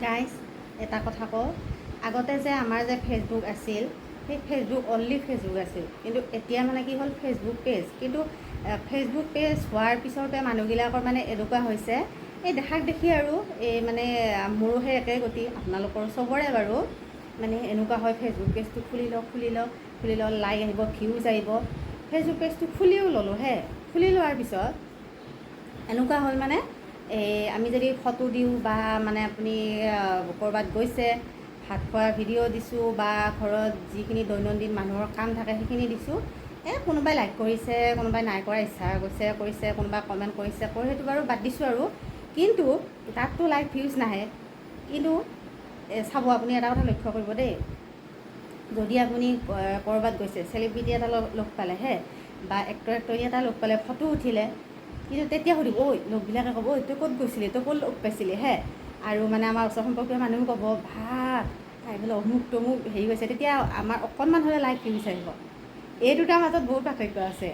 Guys এটা কথা কওঁ, আগতে যে আমাৰ যে ফেচবুক আছিল, সেই ফেচবুক অনলি ফেচবুক আছিল, কিন্তু এতিয়া মানে কি হ'ল ফেচবুক পেজ। কিন্তু ফেচবুক পেজ হোৱাৰ পিছতে মানুহবিলাকৰ মানে এনেকুৱা হৈছে, এই দেখাক দেখি আৰু এই মানে মোৰো সেই একে গতি, আপোনালোকৰ চবৰে বাৰু মানে এনেকুৱা হয়। ফেচবুক পেজটো খুলি লওঁ, লাইক আহিব, ভিউজ আহিব। ফেচবুক পেজটো খুলিও ল'লোঁ খুলি লোৱাৰ পিছত এনেকুৱা হ'ল মানে আমি যদি ফটো দিওঁ বা মানে আপুনি ক'ৰবাত গৈছে, ভাত খোৱাৰ ভিডিঅ' দিছোঁ বা ঘৰত যিখিনি দৈনন্দিন মানুহৰ কাম থাকে সেইখিনি দিছোঁ, কোনোবাই লাইক কৰিছে, কোনোবাই নাই কৰা, ইচ্ছা গৈছে কৰিছে, কোনোবাই কমেণ্ট কৰিছে সেইটো বাৰু বাদ দিছোঁ আৰু। কিন্তু তাততো লাইক ভিউজ নাহে। কিন্তু চাব, আপুনি এটা কথা লক্ষ্য কৰিব দেই, যদি আপুনি ক'ৰবাত গৈছে, চেলিব্ৰিটি এটা লগ পালে বা এক্টৰী এটা লগ পালে, ফটো উঠিলে, কিন্তু তেতিয়া সুধিব, ঐ লগবিলাকে ক'ব, ঐ তই ক'ত গৈছিলি, তই ক'ত লগ পাইছিলি আৰু মানে আমাৰ ওচৰ সম্পৰ্কীয় মানুহেও ক'ব, তাই বোলে অমুক তমুক হেৰি হৈছে, তেতিয়া আমাৰ অকণমান হ'লে লাইক ভিউজ আহিব। এই দুটাৰ মাজত বহুত পাৰ্থক্য আছে।